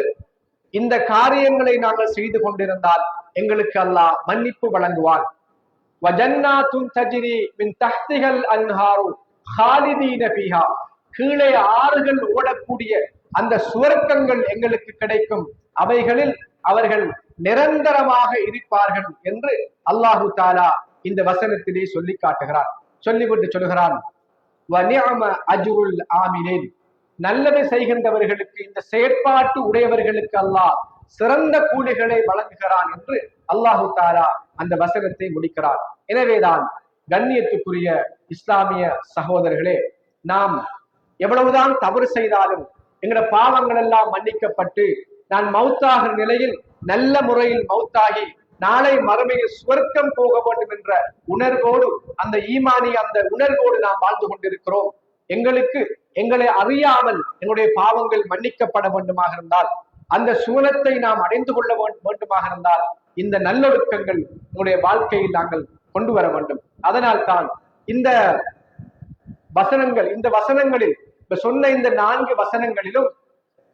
இந்த காரியங்களை நாங்கள் செய்து கொண்டிருந்தால் எங்களுக்கு அல்லாஹ் மன்னிப்பு வழங்குவான். வஜன்னாத்துன் தஜ்ரி மின் தஹ்திஹல் அன்ஹாரு ஹாலிதீன ஃபீஹா, கீழே ஆறுகள் ஓடக்கூடிய அந்த சுவர்க்கங்கள் எங்களுக்கு கிடைக்கும், அவைகளில் அவர்கள் நிரந்தரமாக இருப்பார்கள் என்று அல்லாஹு தாலா இந்த வசனத்திலே சொல்லி காட்டுகிறார். சொல்லிவிட்டு சொல்கிறான், வநிஅம அஜ்ருல் ஆமிலீன், நல்லது செய்கின்றவர்களுக்கு, இந்த செயற்பாட்டு உடையவர்களுக்கு அல்லாஹ் சிறந்த கூலிகளை வழங்குகிறான் என்று அல்லாஹு தாலா அந்த வசனத்தை முடிக்கிறார். எனவேதான் கண்ணியத்துக்குரிய இஸ்லாமிய சகோதரர்களே, நாம் எவ்வளவுதான் தவறு செய்தாலும் எங்களோட பாவங்கள் எல்லாம் மன்னிக்கப்பட்டு நான் மௌத்தாகிற நிலையில் நல்ல முறையில் மௌத்தாகி நாளை மறுமையில் சுவர்க்கம் போக வேண்டும் என்ற உணர்வோடு, அந்த ஈமானிய அந்த உணர்வோடு நாம் வாழ்ந்து கொண்டிருக்கிறோம். எங்களை அறியாமல் எங்களுடைய பாவங்கள் மன்னிக்கப்பட வேண்டுமாக இருந்தால், அந்த சுவனத்தை நாம் அடைந்து கொள்ள வேண்டுமாக இருந்தால், இந்த நல்லொழுக்கங்கள் உங்களுடைய வாழ்க்கையில் நாங்கள் கொண்டு வர வேண்டும். அதனால் தான் இந்த வசனங்களில் சொன்ன இந்த 4 வசனங்களிலும்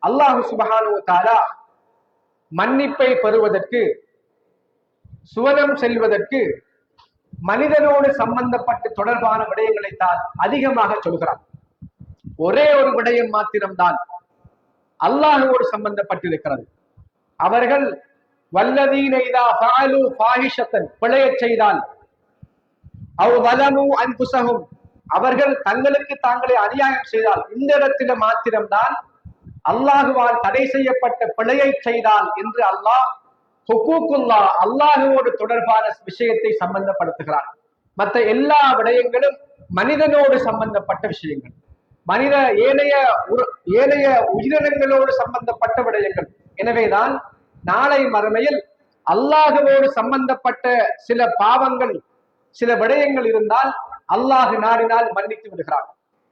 அல்லாஹு சுப்ஹானஹு வ தஆலா மன்னிப்பை பெறுவதற்கு, சுவனம் செல்வதற்கு மனிதனோடு சம்பந்தப்பட்ட தொடர்பான விடயங்களை தான் அதிகமாக சொல்கிறார். ஒரே ஒரு விடயம் மாத்திரம்தான் அல்லாஹுவோடு சம்பந்தப்பட்டிருக்கிறது. அவர்கள் வல்லதீன இதா ஃபஅலு ஃபாஹிஷத்தன், பிழையச் செய்தால், அவ் வலமு அன்ஃபுஸஹும், அவர்கள் தங்களுக்கு தாங்களே அநியாயம் செய்தால், இந்த இடத்தில மாத்திரம்தான் அல்லாஹுவால் தடை செய்யப்பட்ட பிழையை செய்தால் என்று அல்லாஹ் ஹுகூக்குல்லா, அல்லாஹுவோடு தொடர்பான விஷயத்தை சம்பந்தப்படுத்துகிறார். மற்ற எல்லா விடயங்களும் மனிதனோடு சம்பந்தப்பட்ட விஷயங்கள், ஏனைய உயிரினங்களோடு சம்பந்தப்பட்ட விடயங்கள். எனவேதான் நாளை மறுமையில் அல்லாஹுவோடு சம்பந்தப்பட்ட சில பாவங்கள், சில விடயங்கள் இருந்தால் அல்லாஹு நாடினால் மன்னித்து விடுகிறார்.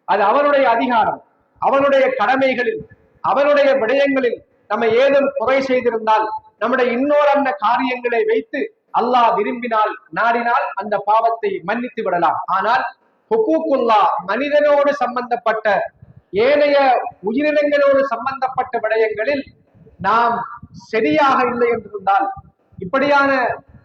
அது அவனுடைய அதிகாரம், அவனுடைய கடமைகளில், அவனுடைய விடயங்களில் நம்ம ஏதும் குறை செய்திருந்தால், நம்முடைய இன்னொரு அந்த காரியங்களை வைத்து அல்லாஹ் விரும்பினால், நாடினால் அந்த பாவத்தை மன்னித்து விடலாம். ஆனால் ஹுகூக்குல்லா, மனிதனோடு சம்பந்தப்பட்ட, ஏனைய உயிரினங்களோடு சம்பந்தப்பட்ட விடயங்களில் நாம் சரியாக இல்லை என்றிருந்தால், இப்படியான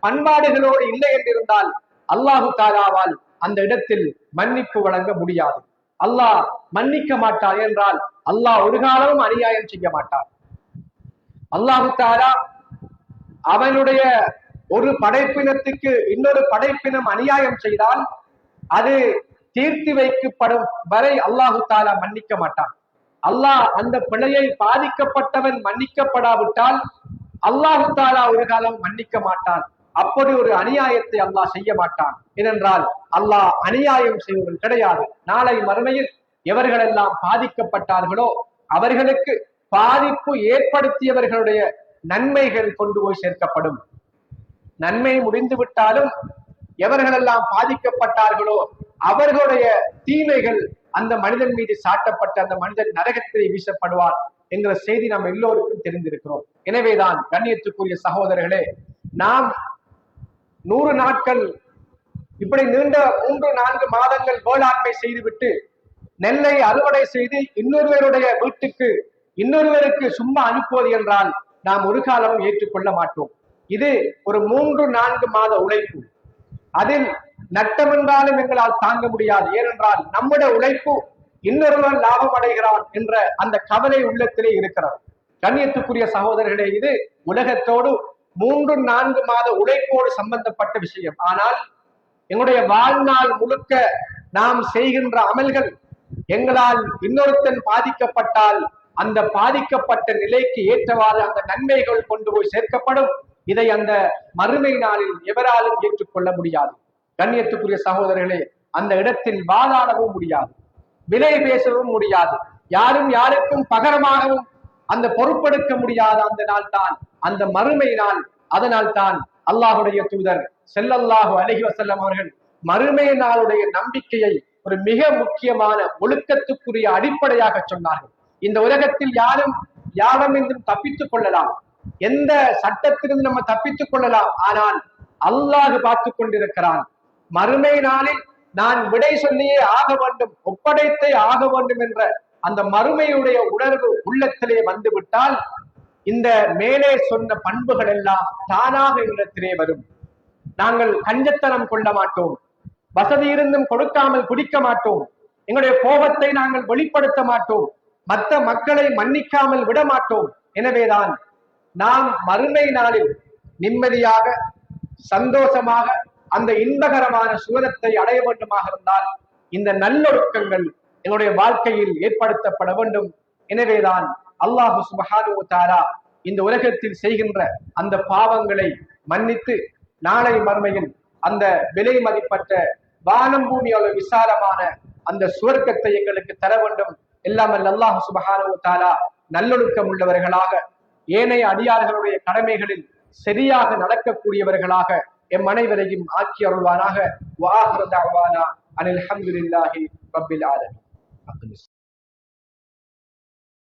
பண்பாடுகளோடு இல்லை என்றிருந்தால் அல்லாஹு தாலாவால் அந்த இடத்தில் மன்னிப்பு வழங்க முடியாது. அல்லாஹ் மன்னிக்க மாட்டார் என்றால் அல்லாஹ் ஒரு காலமும் அநியாயம் செய்ய மாட்டார். அல்லாஹு தாலா அவனுடைய ஒரு படைப்பினத்துக்கு இன்னொரு படைப்பினம் அநியாயம் செய்தால் அது தீர்த்து வைக்கப்படும் வரை அல்லாஹு தாலா மன்னிக்க மாட்டான். அல்லாஹ் அந்த பிழையை பாதிக்கப்பட்டவன் மன்னிக்கப்படாவிட்டால் அல்லாஹு தாலா ஒரு காலம் மன்னிக்க மாட்டான். அப்படி ஒரு அநியாயத்தை அல்லாஹ் செய்ய மாட்டான். ஏனென்றால் அல்லாஹ் அநியாயம் செய்வர்கள் கிடையாது. நாளை மறுமையில் எவர்களெல்லாம் பாதிக்கப்பட்டார்களோ அவர்களுக்கு பாதிப்பு ஏற்படுத்தியவர்களுடைய நன்மைகள் கொண்டு போய் சேர்க்கப்படும். நன்மை முடிந்து விட்டாலும் எவர்களெல்லாம் பாதிக்கப்பட்டார்களோ அவர்களுடைய தீமைகள் அந்த மனிதன் மீது சாட்டப்பட்டு அந்த மனிதன் நரகத்திலே வீசப்படுவார் என்கிற செய்தி நாம் எல்லோருக்கும் தெரிந்திருக்கிறோம். எனவேதான் கண்ணியத்துக்குரிய சகோதரர்களே, நாம் 100 நாட்கள் இப்படி நீண்ட 3-4 மாதங்கள் வேளாண்மை செய்துவிட்டு நெல்லை அறுவடை செய்து இன்னொருவருடைய வீட்டுக்கு இன்னொருவருக்கு சும்மா அனுப்புவது என்றால் நாம் ஒரு காலமும் ஏற்றுக்கொள்ள மாட்டோம். இது ஒரு 3-4 மாத உழைப்பு. அதில் நட்டம் என்றாலும் எங்களால் தாங்க முடியாது. ஏனென்றால் நம்முடைய உழைப்பு இன்னொருவன் லாபம் அடைகிறான் என்ற அந்த கவலை உள்ளத்திலே இருக்கிறது. கண்ணியத்துக்குரிய சகோதரர்களே, இது உலகத்தோடு 3-4 மாத உழைப்போடு சம்பந்தப்பட்ட விஷயம். ஆனால் எங்களுடைய வாழ்நாள் முழுக்க நாம் செய்கின்ற அமல்கள் எங்களால் இன்னொருத்தன் பாதிக்கப்பட்டால் அந்த பாதிக்கப்பட்ட நிலைக்கு ஏற்றவாறு அந்த நன்மைகள் கொண்டு போய் சேர்க்கப்படும். இதை அந்த மறுமை நாளில் எவராலும் ஏற்றுக்கொள்ள முடியாது. கண்ணியத்துக்குரிய சகோதரர்களே, அந்த இடத்தில் வாதாடவும் முடியாது, விலை பேசவும் முடியாது, யாரும் யாருக்கும் பகரமாகவும் அந்த பொறுப்பெடுக்க முடியாத அந்த நாள் தான் அந்த மறுமை நாள். அதனால் தான் அல்லாஹுடைய தூதர் ஸல்லல்லாஹு அலைஹி வஸல்லம் அவர்கள் மறுமை நாளுடைய நம்பிக்கையை ஒரு மிக முக்கியமான ஒழுக்கத்துக்குரிய அடிப்படையாக சொன்னார்கள். இந்த உலகத்தில் யாரும் என்றும் தப்பித்துக் கொள்ளலாம், எந்த சட்டத்திலிருந்து நம்ம தப்பித்துக் கொள்ளலாம். ஆனால் அல்லாஹ் பார்த்து கொண்டிருக்கிறான். மறுமை நாளில் நான் விடை சொல்லியே ஆக வேண்டும், ஒப்படைத்தே ஆக வேண்டும் என்ற அந்த மறுமையுடைய உணர்வு உள்ளத்திலே வந்துவிட்டால் இந்த மேலே சொன்ன பண்புகள் எல்லாம் தானாக இடத்திலே வரும். நாங்கள் கஞ்சத்தனம் கொள்ள மாட்டோம், வசதி இருந்தும் கொடுக்காமல் குடிக்க மாட்டோம், எங்களுடைய கோபத்தை நாங்கள் வெளிப்படுத்த மாட்டோம், மற்ற மக்களை மன்னிக்காமல் விட மாட்டோம். எனவேதான் நாம் மறுமை நாளில் நிம்மதியாக சந்தோஷமாக அந்த இன்பகரமான சுகத்தை அடைய வேண்டுமாக இருந்தால் இந்த நல்லொழுக்கங்கள் எங்களுடைய வாழ்க்கையில் ஏற்படுத்தப்பட வேண்டும். எனவேதான் அல்லாஹு சுப்ஹானஹு வ தஆலா இந்த உலகத்தில் செய்கின்ற அந்த பாவங்களை மன்னித்து நாளை மறுமையில் அந்த விலை மதிப்பற்ற வானம் பூமியோட விசாலமான அந்த சுவர்க்கத்தை எங்களுக்கு தர வேண்டும். எல்லாம் அல்லாஹு சுப்ஹானஹு வ தஆலா நல்லொழுக்கம் உள்ளவர்களாக ஏனைய அடியார்களுடைய கடமைகளில் சரியாக நடக்கக்கூடியவர்களாக எம் அனைவரையும் ஆக்கி அருள்வானாக. வ ஆகிரு தஅவானா அனில் ஹம்துலில்லாஹி ரப்பில் ஆலமீன்.